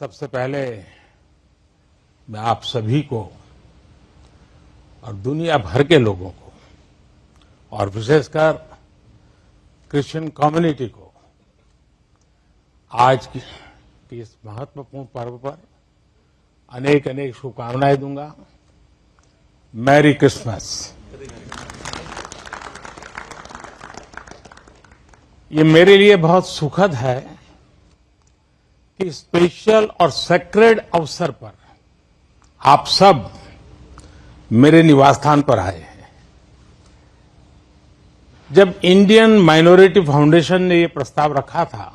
सबसे पहले मैं आप सभी को और दुनिया भर के लोगों को और विशेषकर क्रिश्चियन कम्युनिटी को आज की इस महत्वपूर्ण पर्व पर अनेक अनेक शुभकामनाएं दूंगा। Merry Christmas. ये मेरे लिए बहुत सुखद है कि स्पेशल और सेक्रेड अवसर पर आप सब मेरे निवास स्थान पर आए हैं। जब इंडियन माइनॉरिटी फाउंडेशन ने ये प्रस्ताव रखा था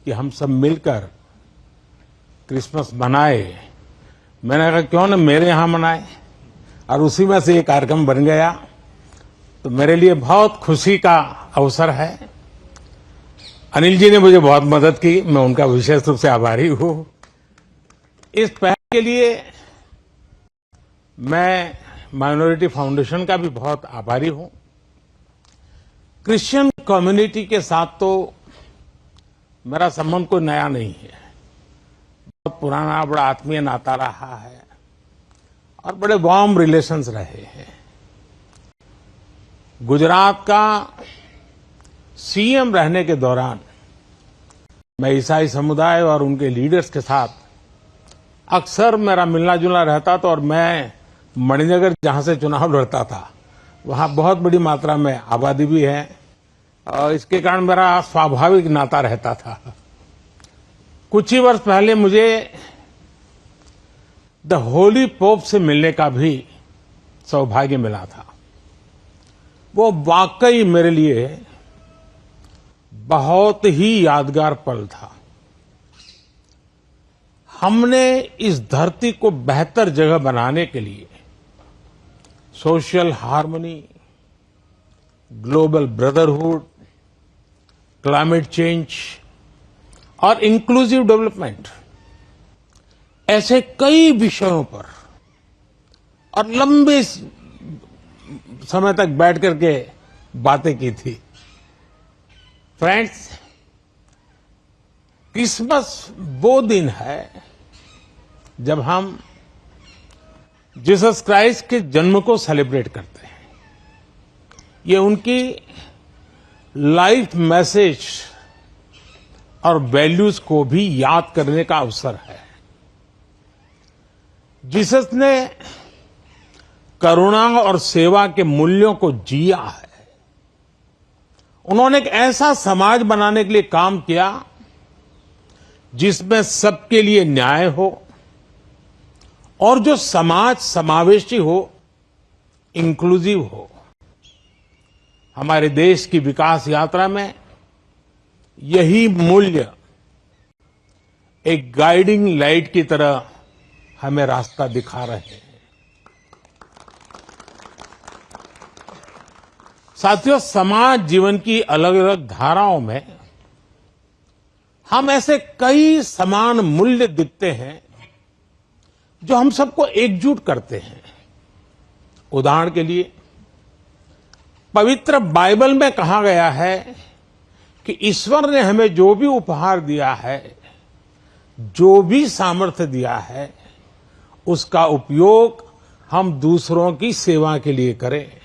कि हम सब मिलकर क्रिसमस मनाए, मैंने कहा क्यों न मेरे यहां मनाए, और उसी में से ये कार्यक्रम बन गया। तो मेरे लिए बहुत खुशी का अवसर है। अनिल जी ने मुझे बहुत मदद की, मैं उनका विशेष रूप से आभारी हूं। इस पहल के लिए मैं माइनॉरिटी फाउंडेशन का भी बहुत आभारी हूं। क्रिश्चियन कम्युनिटी के साथ तो मेरा संबंध कोई नया नहीं है, बहुत पुराना बड़ा आत्मीय नाता रहा है और बड़े वार्म रिलेशंस रहे हैं। गुजरात का सीएम रहने के दौरान मैं ईसाई समुदाय और उनके लीडर्स के साथ अक्सर मेरा मिलना जुलना रहता था, और मैं मणिनगर जहां से चुनाव लड़ता था वहां बहुत बड़ी मात्रा में आबादी भी है और इसके कारण मेरा स्वाभाविक नाता रहता था। कुछ ही वर्ष पहले मुझे द होली पोप से मिलने का भी सौभाग्य मिला था। वो वाकई मेरे लिए बहुत ही यादगार पल था। हमने इस धरती को बेहतर जगह बनाने के लिए social harmony, global brotherhood, climate change और इंक्लूसिव डेवलपमेंट ऐसे कई विषयों पर और लंबे समय तक बैठ करके बातें की थी। फ्रेंड्स, क्रिसमस वो दिन है जब हम जीसस क्राइस्ट के जन्म को सेलिब्रेट करते हैं। ये उनकी लाइफ मैसेज और वैल्यूज को भी याद करने का अवसर है। जीसस ने करुणा और सेवा के मूल्यों को जिया है। उन्होंने एक ऐसा समाज बनाने के लिए काम किया जिसमें सबके लिए न्याय हो और जो समाज समावेशी हो, इंक्लूसिव हो। हमारे देश की विकास यात्रा में यही मूल्य एक गाइडिंग लाइट की तरह हमें रास्ता दिखा रहे हैं। साथियों, समाज जीवन की अलग अलग धाराओं में हम ऐसे कई समान मूल्य दिखते हैं जो हम सबको एकजुट करते हैं। उदाहरण के लिए, पवित्र बाइबल में कहा गया है कि ईश्वर ने हमें जो भी उपहार दिया है, जो भी सामर्थ्य दिया है, उसका उपयोग हम दूसरों की सेवा के लिए करें।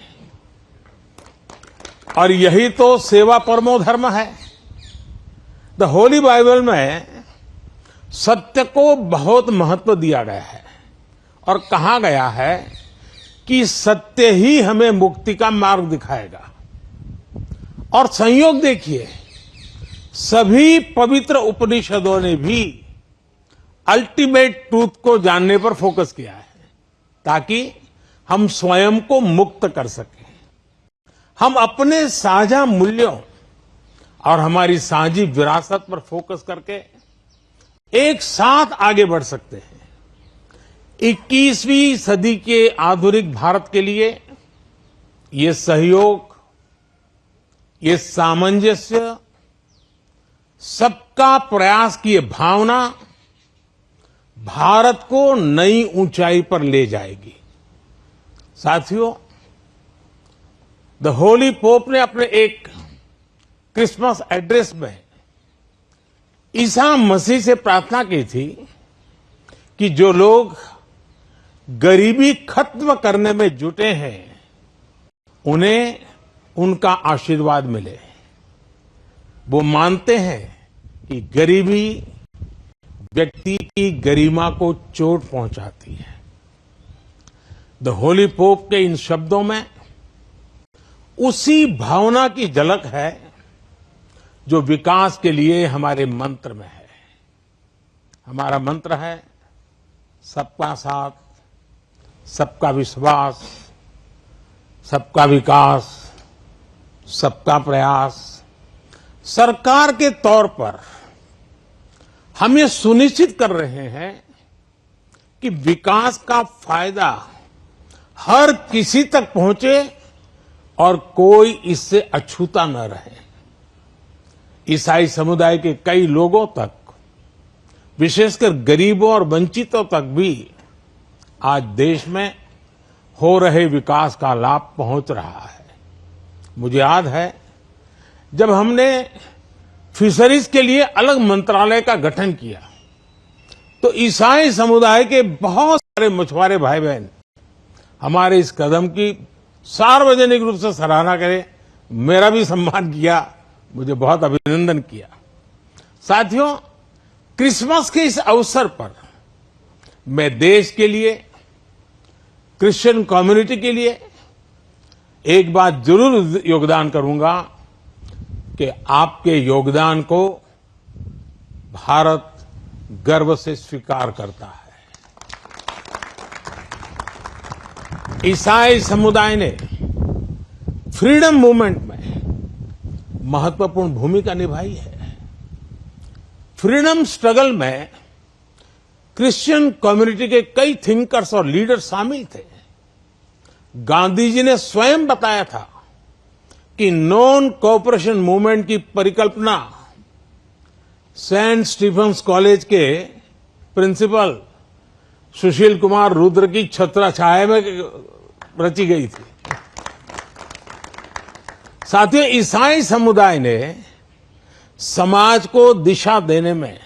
और यही तो सेवा परमो धर्म है। द होली बाइबल में सत्य को बहुत महत्व दिया गया है और कहा गया है कि सत्य ही हमें मुक्ति का मार्ग दिखाएगा। और संयोग देखिए, सभी पवित्र उपनिषदों ने भी अल्टीमेट ट्रूथ को जानने पर फोकस किया है ताकि हम स्वयं को मुक्त कर सकें। हम अपने साझा मूल्यों और हमारी साझी विरासत पर फोकस करके एक साथ आगे बढ़ सकते हैं। 21वीं सदी के आधुनिक भारत के लिए ये सहयोग, ये सामंजस्य, सबका प्रयास की ये भावना भारत को नई ऊंचाई पर ले जाएगी। साथियों, द होली पोप ने अपने एक क्रिसमस एड्रेस में ईसा मसीह से प्रार्थना की थी कि जो लोग गरीबी खत्म करने में जुटे हैं उन्हें उनका आशीर्वाद मिले। वो मानते हैं कि गरीबी व्यक्ति की गरिमा को चोट पहुंचाती है। द होली पोप के इन शब्दों में उसी भावना की झलक है जो विकास के लिए हमारे मंत्र में है। हमारा मंत्र है सबका साथ, सबका विश्वास, सबका विकास, सबका प्रयास। सरकार के तौर पर हम ये सुनिश्चित कर रहे हैं कि विकास का फायदा हर किसी तक पहुंचे और कोई इससे अछूता न रहे। ईसाई समुदाय के कई लोगों तक, विशेषकर गरीबों और वंचितों तक भी आज देश में हो रहे विकास का लाभ पहुंच रहा है। मुझे याद है जब हमने फिशरीज के लिए अलग मंत्रालय का गठन किया तो ईसाई समुदाय के बहुत सारे मछुआरे भाई बहन हमारे इस कदम की सार्वजनिक रूप से सराहना करें, मेरा भी सम्मान किया, मुझे बहुत अभिनंदन किया। साथियों, क्रिसमस के इस अवसर पर मैं देश के लिए, क्रिश्चियन कम्युनिटी के लिए एक बात जरूर योगदान करूंगा कि आपके योगदान को भारत गर्व से स्वीकार करता है। ईसाई समुदाय ने फ्रीडम मूवमेंट में महत्वपूर्ण भूमिका निभाई है। फ्रीडम स्ट्रगल में क्रिश्चियन कम्युनिटी के कई थिंकर्स और लीडर शामिल थे। गांधी जी ने स्वयं बताया था कि नॉन कोऑपरेशन मूवमेंट की परिकल्पना सेंट स्टीफेंस कॉलेज के प्रिंसिपल सुशील कुमार रुद्र की छत्रछाया में रची गई थी। साथियों, ईसाई समुदाय ने समाज को दिशा देने में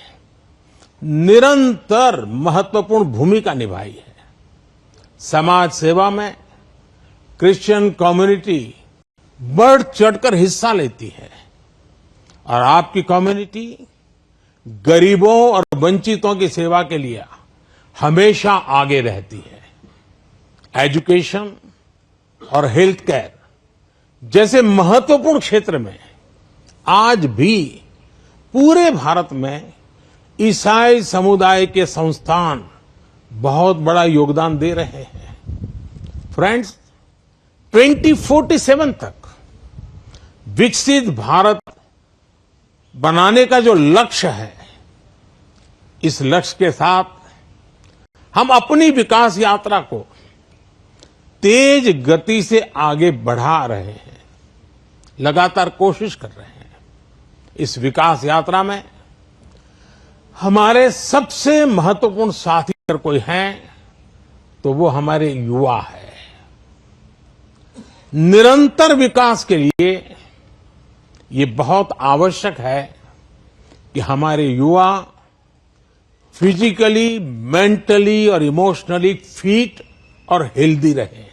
निरंतर महत्वपूर्ण भूमिका निभाई है। समाज सेवा में क्रिश्चियन कम्युनिटी बढ़ चढ़कर हिस्सा लेती है और आपकी कम्युनिटी गरीबों और वंचितों की सेवा के लिए हमेशा आगे रहती है। एजुकेशन और हेल्थ केयर जैसे महत्वपूर्ण क्षेत्र में आज भी पूरे भारत में ईसाई समुदाय के संस्थान बहुत बड़ा योगदान दे रहे हैं। फ्रेंड्स, 2047 तक विकसित भारत बनाने का जो लक्ष्य है, इस लक्ष्य के साथ हम अपनी विकास यात्रा को तेज गति से आगे बढ़ा रहे हैं, लगातार कोशिश कर रहे हैं। इस विकास यात्रा में हमारे सबसे महत्वपूर्ण साथी अगर कोई हैं तो वो हमारे युवा है। निरंतर विकास के लिए ये बहुत आवश्यक है कि हमारे युवा फिजिकली, मेंटली और इमोशनली फिट और हेल्दी रहें।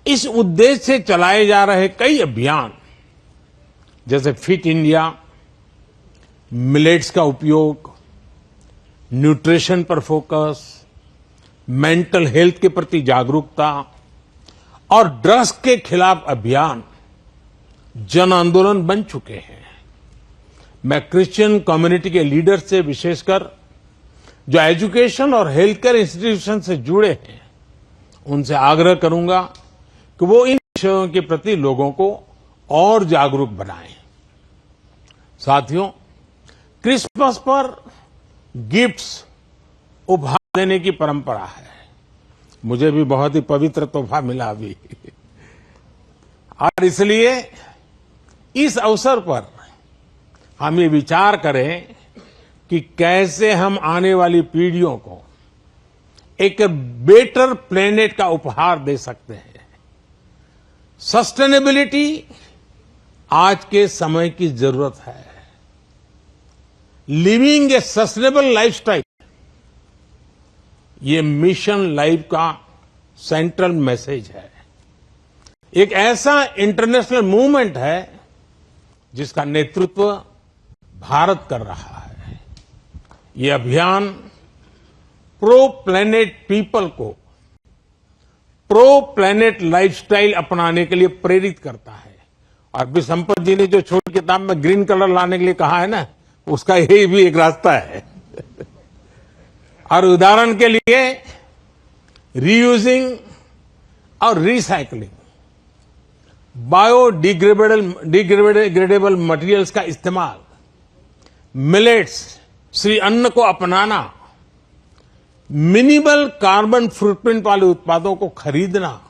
इस उद्देश्य से चलाए जा रहे कई अभियान जैसे फिट इंडिया, मिलेट्स का उपयोग, न्यूट्रिशन पर फोकस, मेंटल हेल्थ के प्रति जागरूकता और ड्रग्स के खिलाफ अभियान जन आंदोलन बन चुके हैं। मैं क्रिश्चियन कम्युनिटी के लीडर से, विशेषकर जो एजुकेशन और हेल्थ केयर इंस्टीट्यूशन से जुड़े हैं, उनसे आग्रह करूंगा कि वो इन विषयों के प्रति लोगों को और जागरूक बनाएं। साथियों, क्रिसमस पर गिफ्ट्स उपहार देने की परंपरा है। मुझे भी बहुत ही पवित्र तोहफा मिला अभी और इसलिए इस अवसर पर हम ये विचार करें कि कैसे हम आने वाली पीढ़ियों को एक बेटर प्लेनेट का उपहार दे सकते हैं। सस्टेनेबिलिटी आज के समय की जरूरत है। लिविंग ए सस्टेनेबल लाइफस्टाइल, ये मिशन लाइफ का सेंट्रल मैसेज है। एक ऐसा इंटरनेशनल मूवमेंट है जिसका नेतृत्व भारत कर रहा है। ये अभियान प्रो प्लैनेट पीपल को प्रो प्लैनेट लाइफस्टाइल अपनाने के लिए प्रेरित करता है। और भी संपत जी ने जो छोटी किताब में ग्रीन कलर लाने के लिए कहा है ना, उसका यही भी एक रास्ता है। और उदाहरण के लिए रीयूजिंग और रिसाइकलिंग, बायोडिग्रेडेबल मटेरियल्स का इस्तेमाल, मिलेट्स श्री अन्न को अपनाना, मिनिमल कार्बन फुटप्रिंट वाले उत्पादों को खरीदना,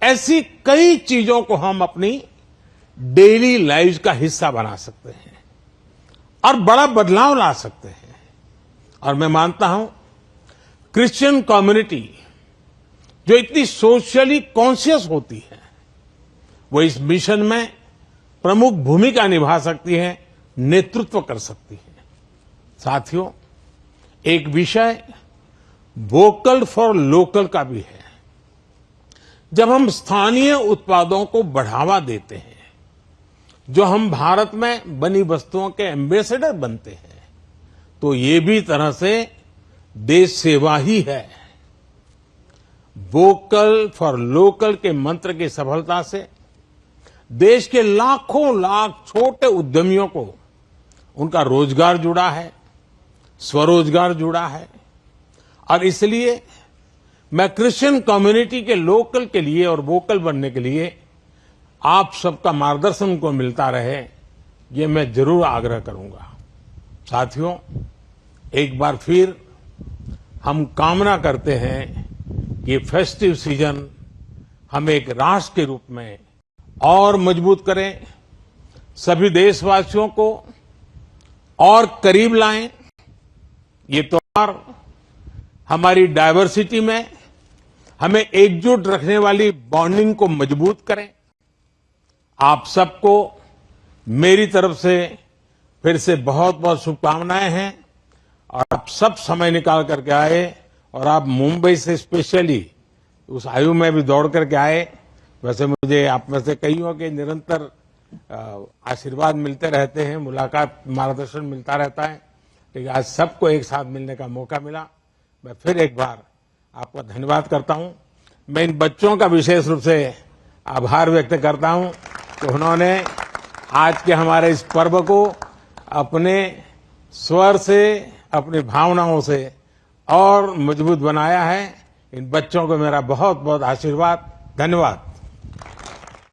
ऐसी कई चीजों को हम अपनी डेली लाइफ का हिस्सा बना सकते हैं और बड़ा बदलाव ला सकते हैं। और मैं मानता हूं क्रिश्चियन कम्युनिटी जो इतनी सोशली कॉन्शियस होती है, वो इस मिशन में प्रमुख भूमिका निभा सकती है, नेतृत्व कर सकती है। साथियों, एक विषय वोकल फॉर लोकल का भी है। जब हम स्थानीय उत्पादों को बढ़ावा देते हैं, जो हम भारत में बनी वस्तुओं के एम्बेसडर बनते हैं, तो ये भी तरह से देश सेवा ही है। वोकल फॉर लोकल के मंत्र की सफलता से देश के लाखों लाख छोटे उद्यमियों को उनका रोजगार जुड़ा है, स्वरोजगार जुड़ा है। और इसलिए मैं क्रिश्चियन कम्युनिटी के लोकल के लिए और वोकल बनने के लिए आप सबका मार्गदर्शन उनको मिलता रहे, ये मैं जरूर आग्रह करूंगा। साथियों, एक बार फिर हम कामना करते हैं कि ये फेस्टिव सीजन हम एक राष्ट्र के रूप में और मजबूत करें, सभी देशवासियों को और करीब लाएं। ये त्योहार हमारी डायवर्सिटी में हमें एकजुट रखने वाली बॉन्डिंग को मजबूत करें। आप सबको मेरी तरफ से फिर से बहुत बहुत शुभकामनाएं हैं। और आप सब समय निकाल करके आए और आप मुंबई से स्पेशली उस आयु में भी दौड़ करके आए। वैसे मुझे आप में से कईयों के निरंतर आशीर्वाद मिलते रहते हैं, मुलाकात, मार्गदर्शन मिलता रहता है, लेकिन आज सबको एक साथ मिलने का मौका मिला। मैं फिर एक बार आपका धन्यवाद करता हूं। मैं इन बच्चों का विशेष रूप से आभार व्यक्त करता हूं कि उन्होंने आज के हमारे इस पर्व को अपने स्वर से, अपनी भावनाओं से और मजबूत बनाया है। इन बच्चों को मेरा बहुत बहुत आशीर्वाद, धन्यवाद।